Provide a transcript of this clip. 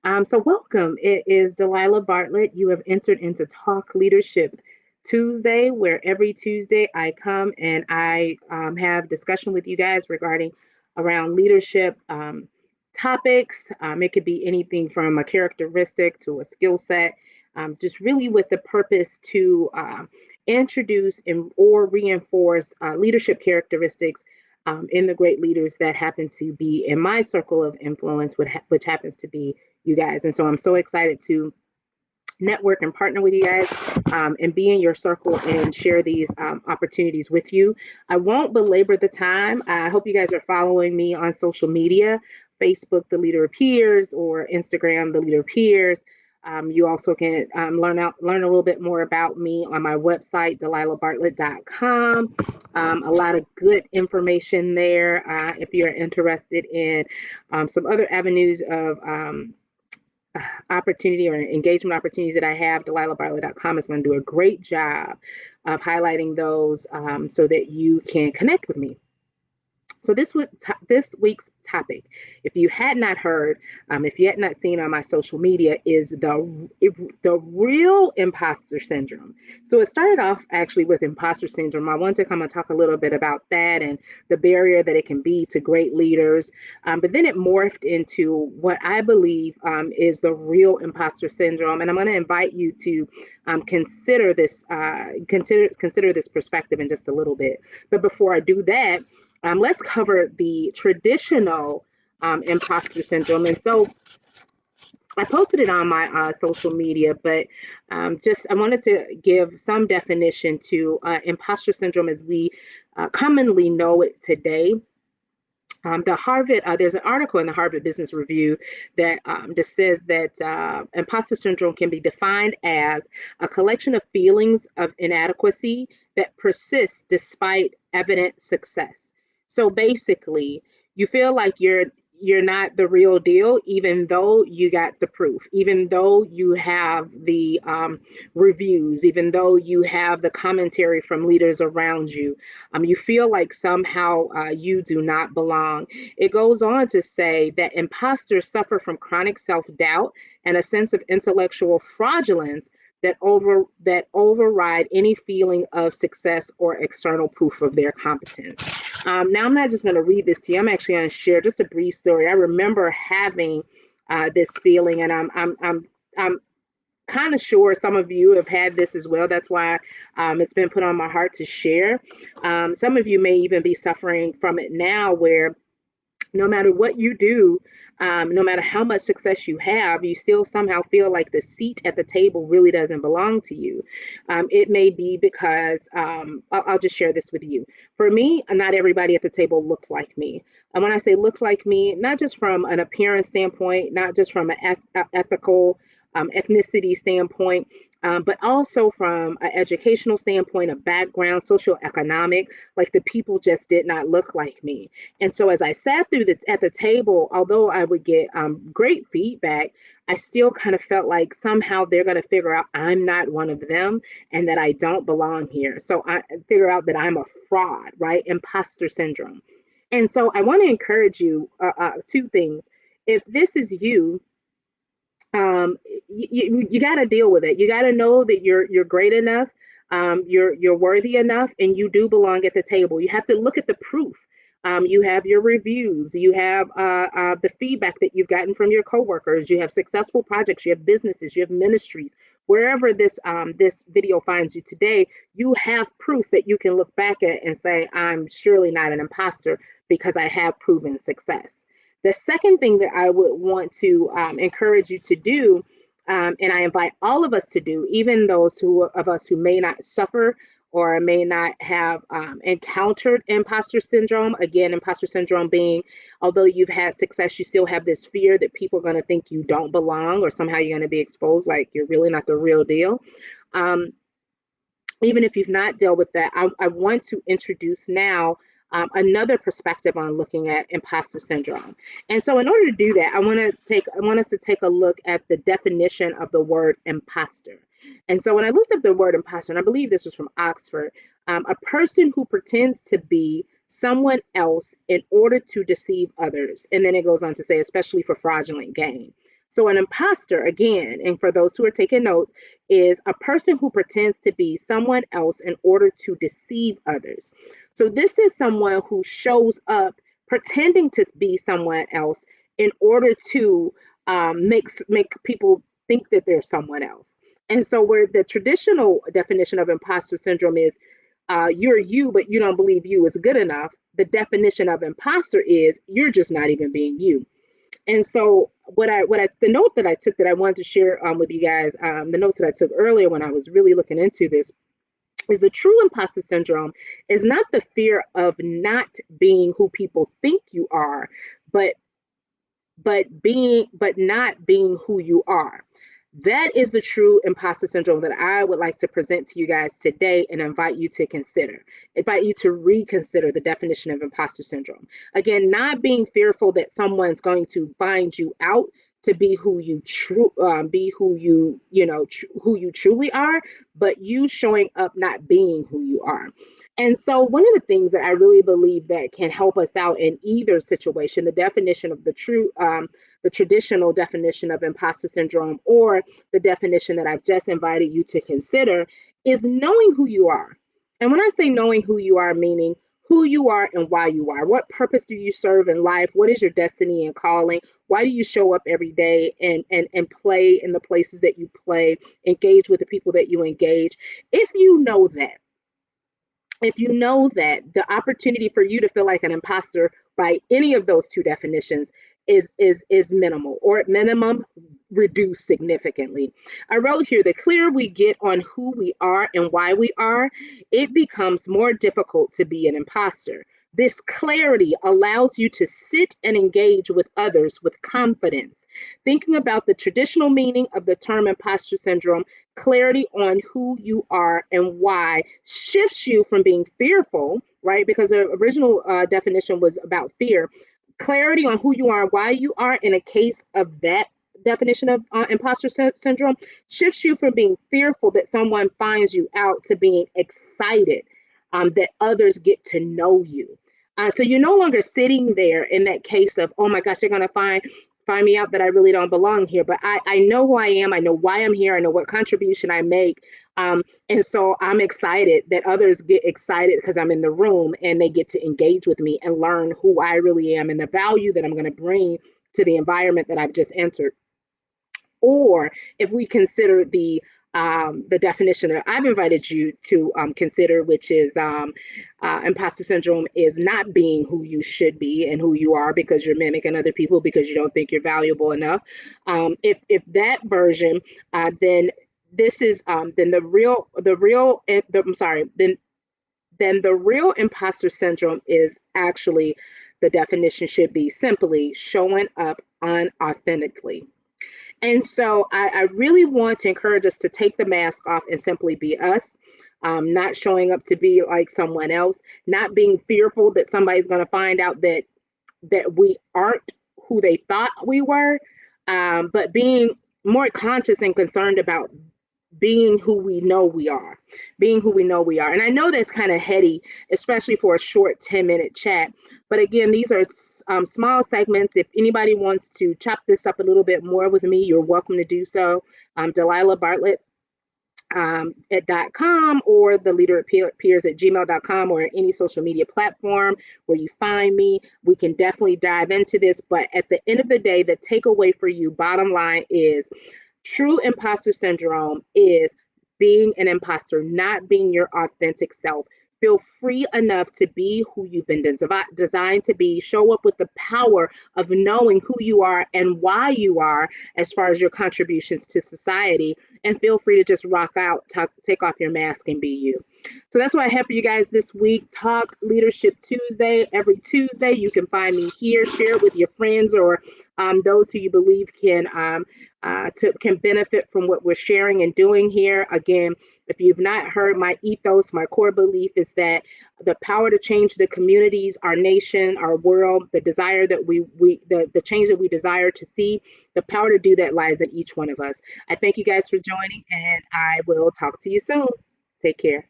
So welcome. It is Delilah Bartlett. You have entered into Talk Leadership Tuesday, where every Tuesday I come and I have discussion with you guys regarding around leadership topics. It could be anything from a characteristic to a skill set, just really with the purpose to introduce and or reinforce leadership characteristics in the great leaders that happen to be in my circle of influence, which happens to be you guys. And so I'm so excited to network and partner with you guys and be in your circle and share these opportunities with you. I won't belabor the time. I hope you guys are following me on social media, Facebook, The Leader Appears, or Instagram, The Leader Appears. You also can learn a little bit more about me on my website, delilahbartlett.com. A lot of good information there if you're interested in some other avenues of opportunity or engagement opportunities that I have. DelilahBartlett.com is going to do a great job of highlighting those so that you can connect with me. So this week's topic, if you had not heard, if you had not seen on my social media, is the real imposter syndrome. So it started off actually with imposter syndrome. I want to come and talk a little bit about that and the barrier that it can be to great leaders. But then it morphed into what I believe is the real imposter syndrome, and I'm going to invite you to consider this perspective in just a little bit. But before I do that, let's cover the traditional imposter syndrome. And so I posted it on my social media, but just I wanted to give some definition to imposter syndrome as we commonly know it today. There's an article in the Harvard Business Review that just says that imposter syndrome can be defined as a collection of feelings of inadequacy that persists despite evident success. So basically, you feel like you're not the real deal, even though you got the proof, even though you have the reviews, even though you have the commentary from leaders around you. You feel like somehow you do not belong. It goes on to say that imposters suffer from chronic self-doubt and a sense of intellectual fraudulence that override any feeling of success or external proof of their competence. Now, I'm not just going to read this to you. I'm actually going to share just a brief story. I remember having this feeling, and I'm kind of sure some of you have had this as well. That's why it's been put on my heart to share. Some of you may even be suffering from it now, where no matter what you do, no matter how much success you have, you still somehow feel like the seat at the table really doesn't belong to you. It may be because I'll just share this with you. For me, not everybody at the table looked like me. And when I say looked like me, not just from an appearance standpoint, not just from an ethical ethnicity standpoint, but also from an educational standpoint, a background, socioeconomic, like the people just did not look like me. And so as I sat at the table, although I would get great feedback, I still kind of felt like somehow they're going to figure out I'm not one of them and that I don't belong here. So I figure out that I'm a fraud, right? Imposter syndrome. And so I want to encourage you two things. If this is you, you got to deal with it. You got to know that you're great enough, you're worthy enough, and you do belong at the table. You have to look at the proof. You have your reviews, you have the feedback that you've gotten from your coworkers, you have successful projects, you have businesses, you have ministries. Wherever this video finds you today, you have proof that you can look back at and say, I'm surely not an imposter because I have proven success. The second thing that I would want to encourage you to do, and I invite all of us to do, even those of us who may not suffer or may not have encountered imposter syndrome. Again, imposter syndrome being, although you've had success, you still have this fear that people are going to think you don't belong or somehow you're going to be exposed like you're really not the real deal. Um, Even if you've not dealt with that, I want to introduce now another perspective on looking at imposter syndrome. And so, in order to do that, I want us to take a look at the definition of the word imposter. And so, when I looked up the word imposter, and I believe this was from Oxford, a person who pretends to be someone else in order to deceive others. And then it goes on to say, especially for fraudulent gain. So, an imposter, again, and for those who are taking notes, is a person who pretends to be someone else in order to deceive others. So, this is someone who shows up pretending to be someone else in order to make people think that they're someone else. And so, where the traditional definition of imposter syndrome is you're you, but you don't believe you is good enough. The definition of imposter is you're just not even being you. And so, the note that I took that I wanted to share with you guys, the notes that I took earlier when I was really looking into this, is the true imposter syndrome is not the fear of not being who people think you are, but but not being who you are. That is the true imposter syndrome that I would like to present to you guys today and invite you to consider. Invite you to reconsider the definition of imposter syndrome. Again, not being fearful that someone's going to find you out to be who you be who who you truly are, but you showing up not being who you are. And so, one of the things that I really believe that can help us out in either situation, the definition of the traditional definition of imposter syndrome, or the definition that I've just invited you to consider, is knowing who you are. And when I say knowing who you are, meaning who you are and why you are. What purpose do you serve in life? What is your destiny and calling? Why do you show up every day and play in the places that you play, engage with the people that you engage? If you know that, the opportunity for you to feel like an imposter by any of those two definitions is minimal, or at minimum reduced significantly. I wrote here: the clearer we get on who we are and why we are, it becomes more difficult to be an imposter. This clarity allows you to sit and engage with others with confidence. Thinking about the traditional meaning of the term imposter syndrome, clarity on who you are and why shifts you from being fearful, right? Because the original definition was about fear. Clarity on who you are, why you are, in a case of that definition of imposter syndrome, shifts you from being fearful that someone finds you out to being excited that others get to know you. So you're no longer sitting there in that case of, oh my gosh, they're going to find me out that I really don't belong here. But I know who I am. I know why I'm here. I know what contribution I make. And so I'm excited that others get excited because I'm in the room and they get to engage with me and learn who I really am and the value that I'm going to bring to the environment that I've just entered. Or if we consider the definition that I've invited you to consider, which is imposter syndrome is not being who you should be and who you are because you're mimicking other people because you don't think you're valuable enough. If that version, then this is then I'm sorry, then the real imposter syndrome is actually, the definition should be simply showing up unauthentically. And so I really want to encourage us to take the mask off and simply be us, not showing up to be like someone else, not being fearful that somebody's going to find out that we aren't who they thought we were, but being more conscious and concerned about being who we know we are, being who we know we are. And I know that's kind of heady, especially for a short 10-minute chat. But again, these are small segments. If anybody wants to chop this up a little bit more with me, you're welcome to do so. Delilah Bartlett at .com, or the leader at peers at gmail.com, or any social media platform where you find me. We can definitely dive into this. But at the end of the day, the takeaway for you, bottom line, is true imposter syndrome is being an imposter, not being your authentic self. Feel free enough to be who you've been designed to be. Show up with the power of knowing who you are and why you are, as far as your contributions to society. And feel free to just rock out, take off your mask, and be you. So that's what I have for you guys this week. Talk Leadership Tuesday. Every Tuesday, you can find me here. Share it with your friends, or those who you believe can benefit from what we're sharing and doing here. Again, if you've not heard my ethos, my core belief is that the power to change the communities, our nation, our world, the desire that the change that we desire to see, the power to do that lies in each one of us. I thank you guys for joining, and I will talk to you soon. Take care.